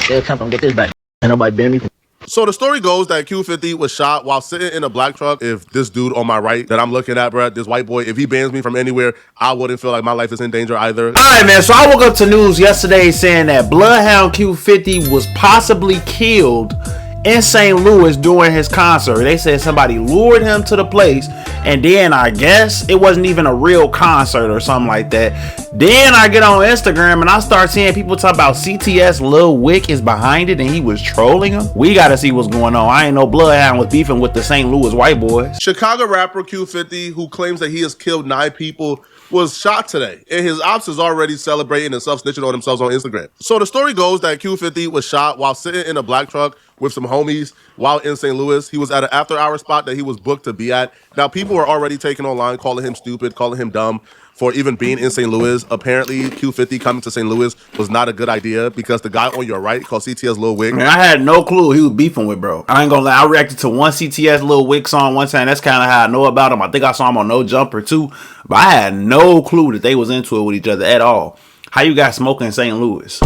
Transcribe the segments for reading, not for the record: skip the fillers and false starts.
They'll come from get this back. Ain't nobody been me. So the story goes that Q50 was shot while sitting in a black truck. If this dude on my right that I'm looking at, bro, this white boy, if he bans me from anywhere, I wouldn't feel like my life is in danger either. All right, man. So I woke up to news yesterday saying that BloodHound Q50 was possibly killed in St. Louis during his concert. They said somebody lured him to the place, and then I guess it wasn't even a real concert or something like that. Then I get on Instagram and I start seeing people talk about CTS Luh Wick is behind it and he was trolling him. We gotta see what's going on. I ain't know BloodHound was beefing with the St. Louis white boys. Chicago rapper Q50, who claims that he has killed 9 people, was shot today, and his ops is already celebrating and self-snitching on themselves on Instagram. So the story goes that Q50 was shot while sitting in a black truck with some homies while in St. Louis. He was at an after-hour spot that he was booked to be at. Now, people were already taking online, calling him stupid, calling him dumb for even being in St. Louis. Apparently, Q50 coming to St. Louis was not a good idea because the guy on your right, called CTS Luh Wick. Man, I had no clue he was beefing with, bro. I ain't gonna lie, I reacted to one CTS Luh Wick song one time. That's kind of how I know about him. I think I saw him on No Jumper too, but I had no clue that they was into it with each other at all. How you got smoking in St. Louis?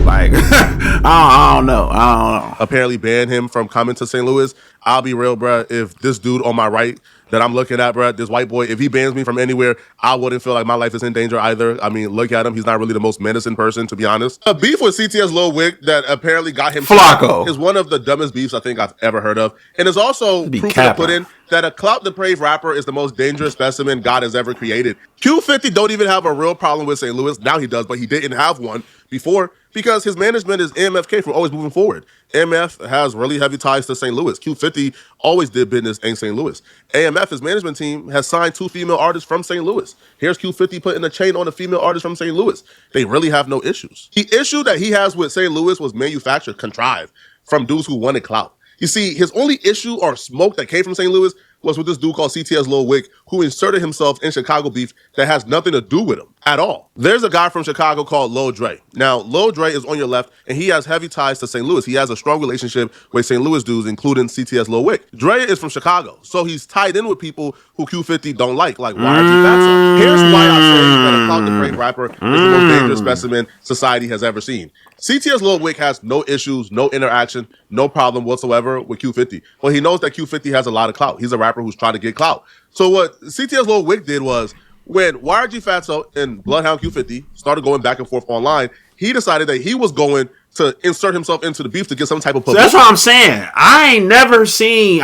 Like, I don't know. Apparently banned him from coming to St. Louis. I'll be real, bro. If this dude on my right that I'm looking at, bro, this white boy, if he bans me from anywhere, I wouldn't feel like my life is in danger either. I mean, look at him. He's not really the most menacing person, to be honest. A beef with CTS Luh Wick that apparently got him Flacco is one of the dumbest beefs I think I've ever heard of. And it's also proof to put in that a clout-depraved rapper is the most dangerous specimen God has ever created. Q50 don't even have a real problem with St. Louis. Now he does, but he didn't have one before because his management is MFK from always moving forward. MF has really heavy ties to St. Louis. Q50 always did business in St. Louis. AMF, his management team, has signed 2 female artists from St. Louis. Here's Q50 putting a chain on a female artist from St. Louis. They really have no issues. The issue that he has with St. Louis was manufactured, contrived from dudes who wanted clout. You see, his only issue or smoke that came from St. Louis was with this dude called CTS Luh Wick, who inserted himself in Chicago beef that has nothing to do with him at all. There's a guy from Chicago called Lil Dre. Now, Lil Dre is on your left, and he has heavy ties to St. Louis. He has a strong relationship with St. Louis dudes, including CTS Luh Wick. Dre is from Chicago, so he's tied in with people who Q50 don't like YG Fatso. Here's why I say that a clout-depraved rapper is the most dangerous specimen society has ever seen. CTS Luh Wick has no issues, no interaction, no problem whatsoever with Q50. Well, he knows that Q50 has a lot of clout. He's a rapper who's trying to get clout. So what CTS Luh Wick did was, when YG Fatso and BloodHound Q50 started going back and forth online, he decided that he was going to insert himself into the beef to get some type of publicity. So that's what I'm saying. I've never seen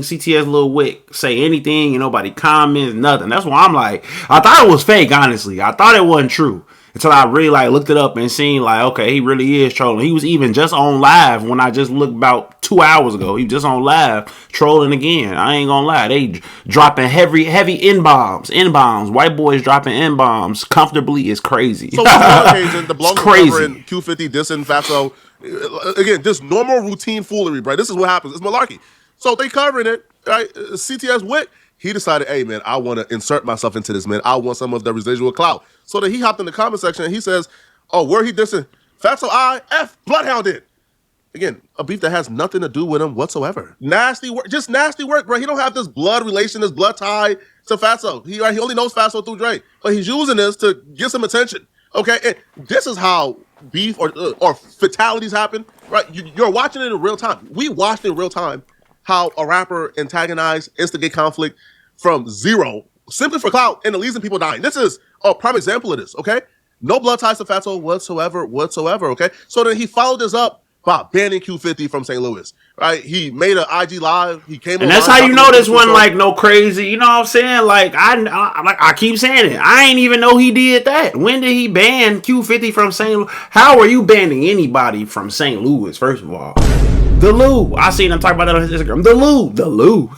CTS Luh Wick say anything and nobody comments, nothing. That's why I'm like, I thought it was fake, honestly. I thought it wasn't true. Until I really looked it up and seen okay, he really is trolling. He was even just on live when I just looked about 2 hours ago. He was just on live trolling again. I ain't gonna lie. They dropping heavy N-bombs. White boys dropping N-bombs comfortably is crazy. So on one occasion, the blog covering Q50 dissing Fatso. Again, just normal routine foolery, bro. This is what happens. It's malarkey. So they covering it, right? CTS Wick. He decided, hey, man, I want to insert myself into this, man. I want some of the residual clout. So that he hopped in the comment section and he says, oh, where he dissing? Fatso BloodHound did. Again, a beef that has nothing to do with him whatsoever. Nasty work, just nasty work, bro. He don't have this blood relation, this blood tie to Fatso. He only knows Fatso through Dre. But he's using this to get some attention, okay? And this is how beef or fatalities happen, right? You're watching it in real time. We watched in real time how a rapper antagonized, instigate conflict from zero, simply for clout, and it leads to people dying. This is a prime example of this, okay? No blood ties to Fatso whatsoever, okay? So then he followed this up by banning Q50 from St. Louis, right? He made an IG live. He came, and that's how you know this wasn't no crazy. You know what I'm saying? I keep saying it. I ain't even know he did that. When did he ban Q50 from St. Louis? How are you banning anybody from St. Louis? First of all, the Lou. I seen him talk about that on his Instagram. The Lou.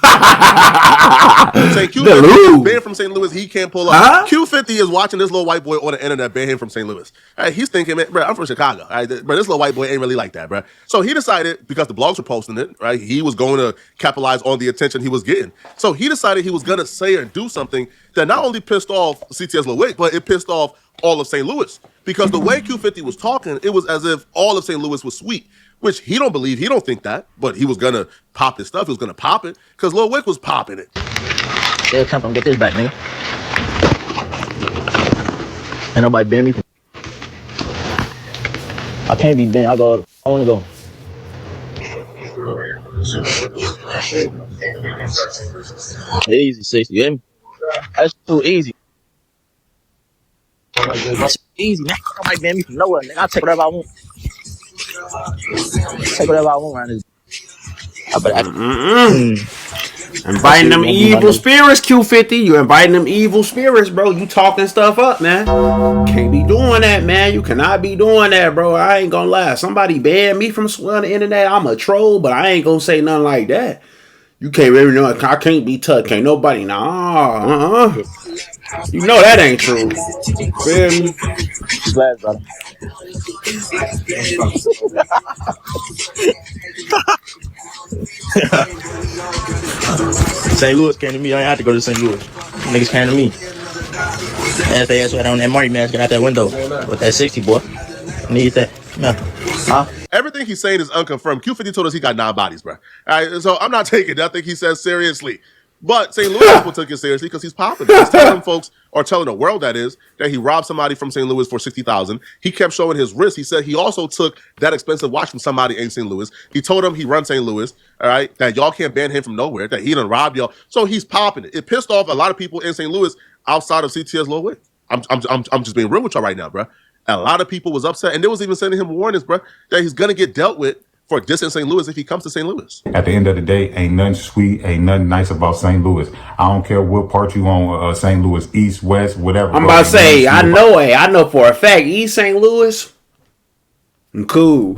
Say Q50 is banned from St. Louis. He can't pull up. Q50 is watching this little white boy on the internet ban him from St. Louis. All right, he's thinking, man, bro, I'm from Chicago. All right, but this little white boy ain't really like that, bro. So he decided, because the blogs were posting it, right, he was going to capitalize on the attention he was getting. So he decided he was going to say or do something that not only pissed off CTS Luh Wick, but it pissed off all of St. Louis. Because the way Q50 was talking, it was as if all of St. Louis was sweet. Which he don't believe, he don't think that, but he was gonna pop his stuff, he was gonna pop it, because Luh Wick was popping it. They'll come and get this back, nigga. Ain't nobody been me. I can't be bent. I wanna go. Easy 60. You hear me? That's too easy. That's easy, man. Nobody ban me from nowhere, nigga. I'll take whatever I want. Take whatever I want around this. I better Inviting them evil spirits, Q50. You inviting them evil spirits, bro. You talking stuff up, man. Can't be doing that, man. You cannot be doing that, bro. I ain't gonna lie. Somebody banned me from on the internet. I'm a troll, but I ain't gonna say nothing like that. You can't really know. I can't be touched. Can't nobody. Nah. You know that ain't true. Feel me? glad, brother. St. Louis came to me. I ain't have to go to St. Louis. Niggas came to me. As they asked right on that Marty man, get out that window with that 60, boy. Need that. Yeah. Huh? Everything he's saying is unconfirmed. Q50 told us he got 9 bodies, bro. All right, so I'm not taking nothing he says seriously. But St. Louis people took it seriously because he's popular. He's telling folks, or telling the world that is, that he robbed somebody from St. Louis for $60,000. He kept showing his wrist. He said he also took that expensive watch from somebody in St. Louis. He told him he runs St. Louis, all right, that y'all can't ban him from nowhere, that he done robbed y'all. So he's popping it. It pissed off a lot of people in St. Louis outside of CTS Luh Wick. I'm just being real with y'all right now, bro. A lot of people was upset, and they was even sending him warnings, bro, that he's gonna get dealt with for dissing St. Louis if he comes to St. Louis. At the end of the day, ain't nothing sweet, ain't nothing nice about St. Louis. I don't care what part you on, St. Louis, east, west, whatever. I'm about to say, I know for a fact, East St. Louis, I'm cool. You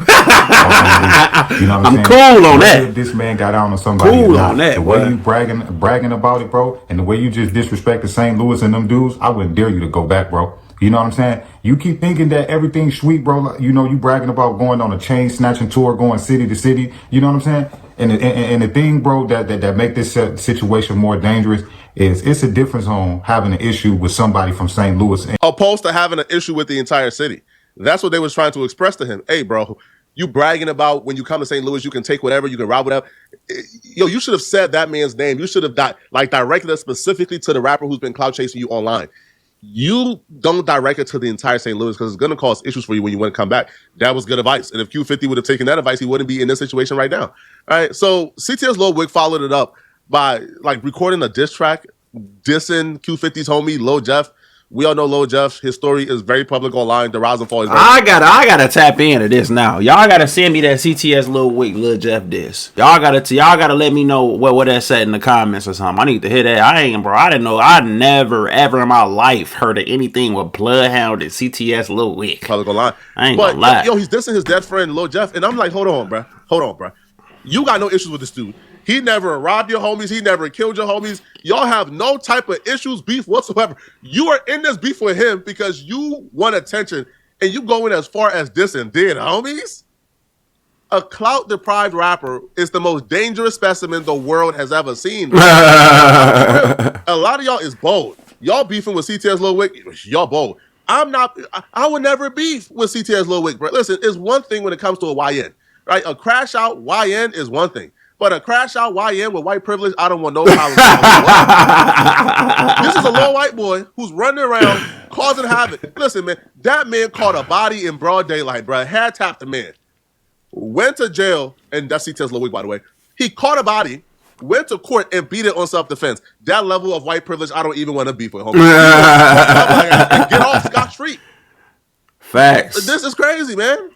know what I'm cool on that. This man got on somebody. Cool on that. The way you bragging about it, bro, and the way you just disrespected St. Louis and them dudes, I wouldn't dare you to go back, bro. You know what I'm saying? You keep thinking that everything's sweet, bro. You know, you bragging about going on a chain snatching tour, going city to city. You know what I'm saying? And the thing, bro, that make this situation more dangerous is it's a difference on having an issue with somebody from St. Louis, opposed to having an issue with the entire city. That's what they was trying to express to him. Hey, bro, you bragging about when you come to St. Louis, you can take whatever, you can rob whatever. Yo, you should have said that man's name. You should have directed us specifically to the rapper who's been clout chasing you online. You don't direct it to the entire St. Louis because it's going to cause issues for you when you want to come back. That was good advice. And if Q50 would have taken that advice, he wouldn't be in this situation right now. All right. So CTS Luh Wick followed it up by recording a diss track, dissing Q50's homie, Lil Jeff. We all know Lil Jeff. His story is very public online. The rise and fall is very I gotta tap into this now. Y'all gotta send me that CTS Luh Wick, Lil Jeff diss. Y'all gotta let me know what that said in the comments or something. I need to hear that. I didn't know. I never ever in my life heard of anything with BloodHound and CTS Luh Wick. Public online. I ain't gonna lie. Yo, he's dissing his dead friend Lil Jeff, and I'm like, hold on, bro. You got no issues with this dude. He never robbed your homies. He never killed your homies. Y'all have no type of issues, beef whatsoever. You are in this beef with him because you want attention and you going as far as dissing dead homies? A clout-deprived rapper is the most dangerous specimen the world has ever seen. A lot of y'all is bold. Y'all beefing with CTS Luh Wick, y'all bold. I would never beef with CTS Luh Wick, bro. Listen, it's one thing when it comes to a YN, right? A crash out YN is one thing. But a crash out YN with white privilege, I don't want no problem. This is a low white boy who's running around causing havoc. Listen, man, that man caught a body in broad daylight, bro. Had tapped the man. Went to jail, and that's CTS Luh Wick, by the way. He caught a body, went to court, and beat it on self-defense. That level of white privilege, I don't even want to beef with, homie. Get off scot-free. Facts. This is crazy, man.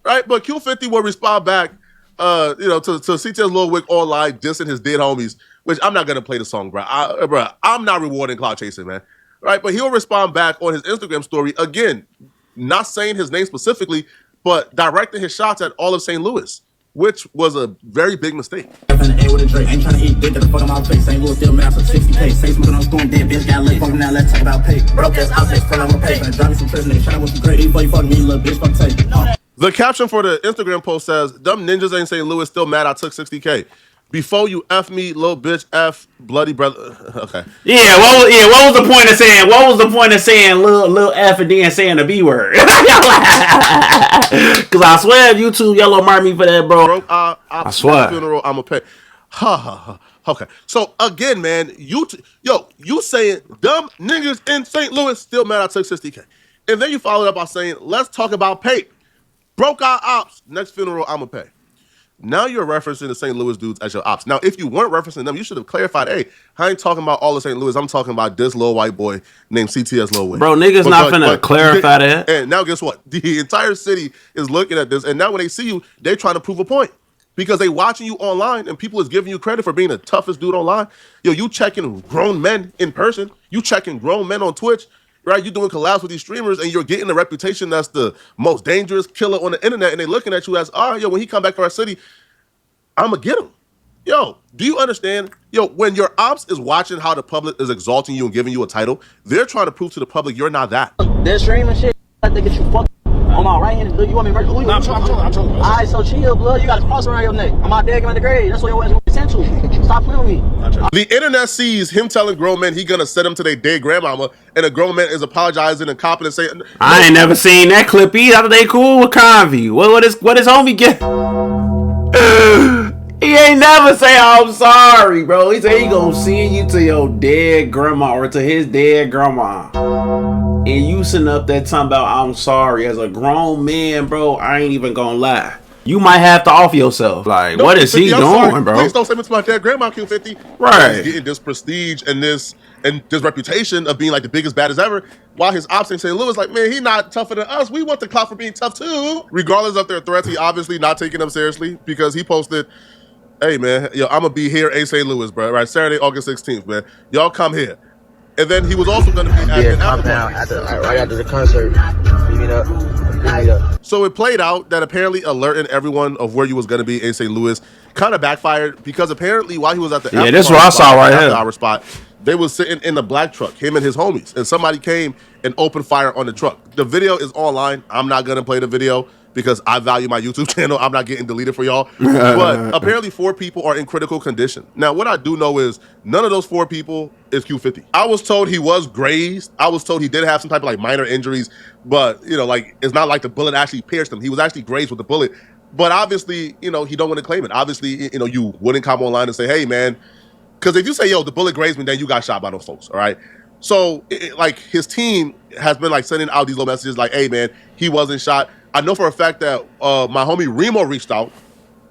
Right? But Q50 will respond back to CTS Luh Wick online dissing his dead homies, which I'm not gonna play the song, bro. I'm not rewarding clout-chasing, man. Right? But he'll respond back on his Instagram story again, not saying his name specifically, but directing his shots at all of St. Louis, which was a very big mistake. Ain't trying to eat dick, the fuck on my face. St. Louis still master 60K. Say smoking on storm, dead bitch got late. Fuck now, let's talk about pay. Broke ass outfits, front on my pay. Drive me some trips, nigga. Trying to some great. Before you fuck me, little bitch, fuck take. The caption for the Instagram post says, "Dumb ninjas ain't St. Louis still mad I took 60K. Before you F me, little bitch, F bloody brother." Okay. Yeah, what was the point of saying? What was the point of saying little F and then saying the B word? Cause I swear if YouTube yellow mark me for that, bro. I swear. Funeral, I'ma pay. Ha ha ha. Okay. So again, man, you saying dumb niggas in St. Louis still mad I took 60K. And then you followed up by saying, let's talk about pay. Broke our ops. Next funeral, I'ma pay. Now you're referencing the St. Louis dudes as your ops. Now, if you weren't referencing them, you should have clarified, hey, I ain't talking about all of St. Louis. I'm talking about this little white boy named CTS Luh Wick. Bro, niggas not finna clarify that. And now guess what? The entire city is looking at this, and now when they see you, they're trying to prove a point. Because they watching you online, and people is giving you credit for being the toughest dude online. Yo, you checking grown men in person. You checking grown men on Twitch. Right, you're doing collabs with these streamers, and you're getting a reputation that's the most dangerous killer on the internet, and they looking at you as, yo, when he come back to our city, I'm gonna get him. Yo, do you understand? Yo, when your ops is watching how the public is exalting you and giving you a title, they're trying to prove to the public you're not that. They're streaming shit. They get you fucked. On my right hand, you want me to murder? I'm chilling. Alright, so chill, blood. You got a cross around your neck. I'm out there giving the grade. That's what your ass want to send to. Stop playing with me. The internet sees him telling grown men he gonna send them to their dead grandmama, and a grown man is apologizing and copping and saying, no. I ain't never seen that clip either. I thought they cool with Convy. What is homie get? He ain't never say I'm sorry, bro. He said he gonna send you to your dead grandma or to his dead grandma. And you sitting up there talking about I'm sorry as a grown man, bro. I ain't even gonna lie. You might have to off yourself. Like, no, what is he doing, sorry, bro? Please don't say it to my dead grandma, Q50. Right. He's getting this prestige and this reputation of being like the biggest, baddest ever. While his ops in St. Louis, like, man, he not tougher than us. We want the clout for being tough too. Regardless of their threats, he obviously not taking them seriously because he posted, hey man, yo, I'm gonna be here in St. Louis, bro. Right, Saturday, August 16th, man. Y'all come here. And then he was also going to be at an after party. Right after the concert. Beat me up. So it played out that apparently alerting everyone of where you was going to be in St. Louis kind of backfired because apparently while he was at the after this is what I saw right here. Hour spot, they was sitting in the black truck, him and his homies, and somebody came and opened fire on the truck. The video is online. I'm not going to play the video because I value my YouTube channel. I'm not getting deleted for y'all. But apparently 4 people are in critical condition. Now, what I do know is none of those 4 people is Q50. I was told he was grazed. I was told he did have some type of like minor injuries, but you know, like it's not like the bullet actually pierced him. He was actually grazed with the bullet. But obviously, you know, he don't want to claim it. Obviously, you know, you wouldn't come online and say, hey man, because if you say, yo, the bullet grazed me, then you got shot by those folks, all right? So like his team has been like sending out these little messages like, hey man, he wasn't shot. I know for a fact that my homie Remo reached out.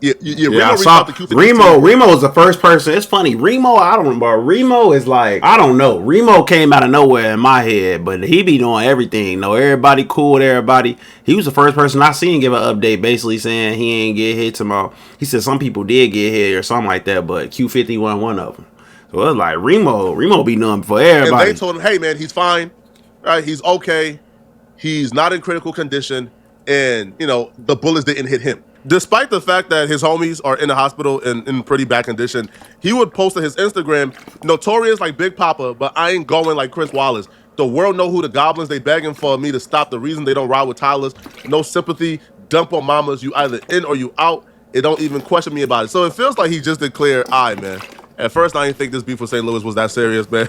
Remo reached out to Q50. Remo is the first person. It's funny. Remo, I don't remember. Remo is like, I don't know. Remo came out of nowhere in my head, but he be doing everything. No, everybody cool with everybody. He was the first person I seen give an update basically saying he ain't get hit tomorrow. He said some people did get hit or something like that, but Q50 wasn't one of them. So it was like Remo be doing for everybody. And they told him, hey man, he's fine. Right? He's okay. He's not in critical condition. And, you know, the bullets didn't hit him. Despite the fact that his homies are in the hospital in pretty bad condition, he would post on his Instagram, notorious like Big Papa, but I ain't going like Chris Wallace. The world know who the goblins, they begging for me to stop. The reason they don't ride with Tyler's, no sympathy, dump on mamas, you either in or you out. It don't even question me about it. So it feels like he just declared, all right, man. At first, I didn't think this beef with St. Louis was that serious, man.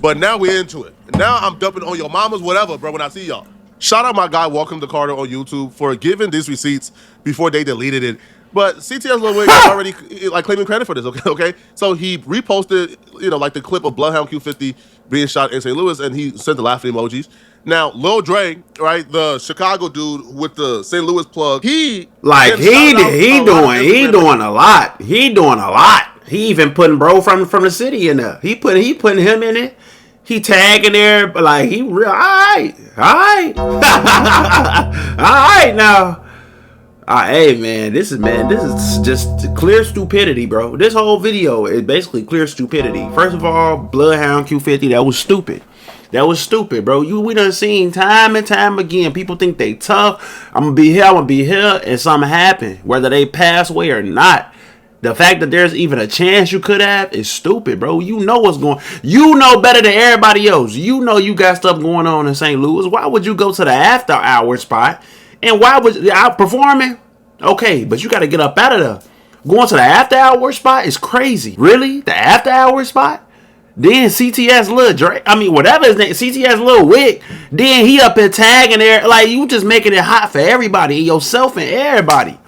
But now we're into it. Now I'm dumping on your mamas, whatever, bro, when I see y'all. Shout out my guy, Welcome to Carter on YouTube for giving these receipts before they deleted it. But CTS Luh Wick is already like claiming credit for this, okay? So he reposted, you know, like the clip of BloodHound Q50 being shot in St. Louis, and he sent the laughing emojis. Now, Lil Dre, right, the Chicago dude with the St. Louis plug, he doing a lot. He doing a lot. He even putting bro from the city in there. He putting him in it. He tagging there, but like he real all right now. Hey man, this is just clear stupidity, bro. This whole video is basically clear stupidity. First of all, BloodHound Q50, that was stupid. That was stupid, bro. We done seen time and time again. People think they tough. I'm gonna be here, and something happen, whether they pass away or not. The fact that there's even a chance you could have is stupid, bro. You know what's going. You know better than everybody else. You know you got stuff going on in St. Louis. Why would you go to the after hour spot? And why would you out performing? Okay, but you got to get up out of there. Going to the after hour spot is crazy. Really? The after hour spot? Then CTS Luh Dre, I mean whatever his name, CTS Luh Wick. Then he up there tagging there, like you just making it hot for everybody, yourself and everybody.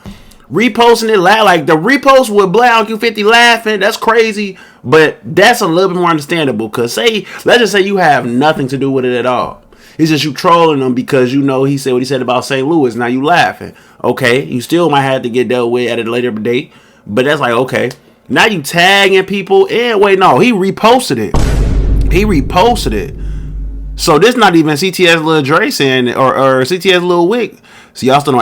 Reposting it like the repost with BloodHound Q50 laughing, that's crazy, but that's a little bit more understandable. Cause let's just say you have nothing to do with it at all. It's just you trolling him because you know he said what he said about St. Louis. Now you laughing. Okay, you still might have to get dealt with at a later date. But that's like, okay. Now you tagging people. And wait, no, he reposted it. He reposted it. So this not even CTS Lil Dre saying it, or CTS Luh Wick. So y'all still know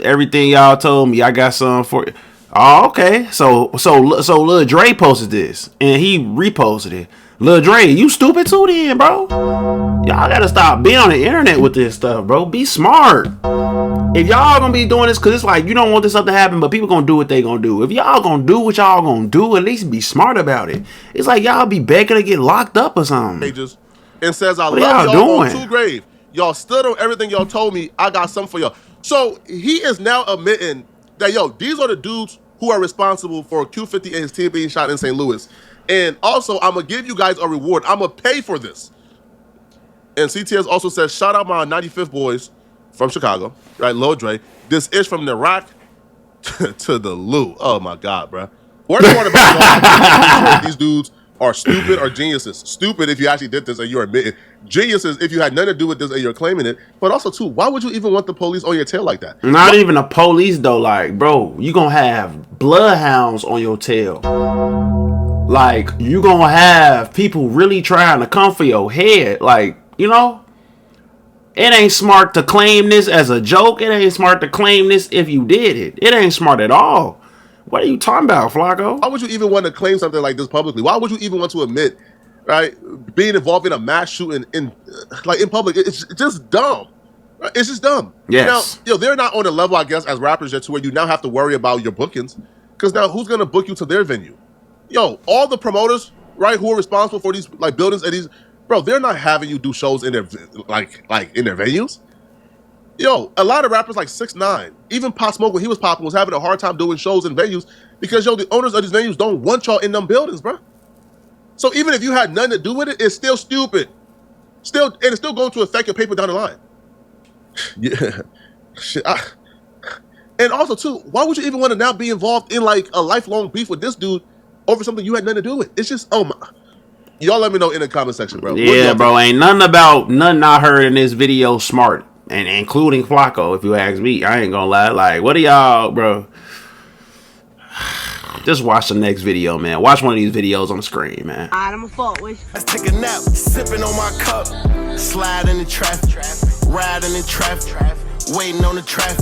everything y'all told me. I got some for you. Oh, okay. So Lil Dre posted this and he reposted it. Lil Dre, you stupid too then, bro. Y'all gotta stop being on the internet with this stuff, bro. Be smart. If y'all gonna be doing this, cause it's like you don't want this stuff to happen, but people gonna do what they gonna do. If y'all gonna do what y'all gonna do, at least be smart about it. It's like y'all be begging to get locked up or something. Pages and says, I love y'all on 2 Grave. Y'all stood on everything y'all told me. I got something for y'all. So he is now admitting that, yo, these are the dudes who are responsible for Q50 and his team being shot in St. Louis. And also, I'm going to give you guys a reward. I'm going to pay for this. And CTS also says, shout out my 95th boys from Chicago, right? Lil Dre. This is from the Rock to the Lou. Oh, my God, bro. Worst part about these dudes are stupid or geniuses. Stupid if you actually did this and you're admitting. Geniuses if you had nothing to do with this and you're claiming it. But also, too, why would you even want the police on your tail like that? Not even the police, though. Like, bro, you gonna have bloodhounds on your tail. Like, you gonna have people really trying to come for your head. Like, you know? It ain't smart to claim this as a joke. It ain't smart to claim this if you did it. It ain't smart at all. What are you talking about, Flacco? Why would you even want to claim something like this publicly? Why would you even want to admit, right, being involved in a mass shooting in public? It's just dumb. Right? It's just dumb. Yes. Now, they're not on the level, I guess, as rappers yet to where you now have to worry about your bookings. Because now who's going to book you to their venue? Yo, all the promoters, right, who are responsible for these like buildings and these, bro, they're not having you do shows in their like in their venues. Yo, a lot of rappers like 6ix9ine, even Pop Smoke when he was popping, was having a hard time doing shows in venues because, yo, the owners of these venues don't want y'all in them buildings, bro. So even if you had nothing to do with it, it's still stupid. And it's still going to affect your paper down the line. Yeah. Shit. And also, too, why would you even want to now be involved in, like, a lifelong beef with this dude over something you had nothing to do with? It's just, oh, my. Y'all let me know in the comment section, bro. Yeah, bro, ain't nothing I heard in this video smart. And including Flacco, if you ask me. I ain't gonna lie. Like, what are y'all, bro? Just watch the next video, man. Watch one of these videos on the screen, man. Alright, I'm a fault with you. Let's take a nap, sipping on my cup, slide in the traffic, ride in the traffic, waiting on the traffic.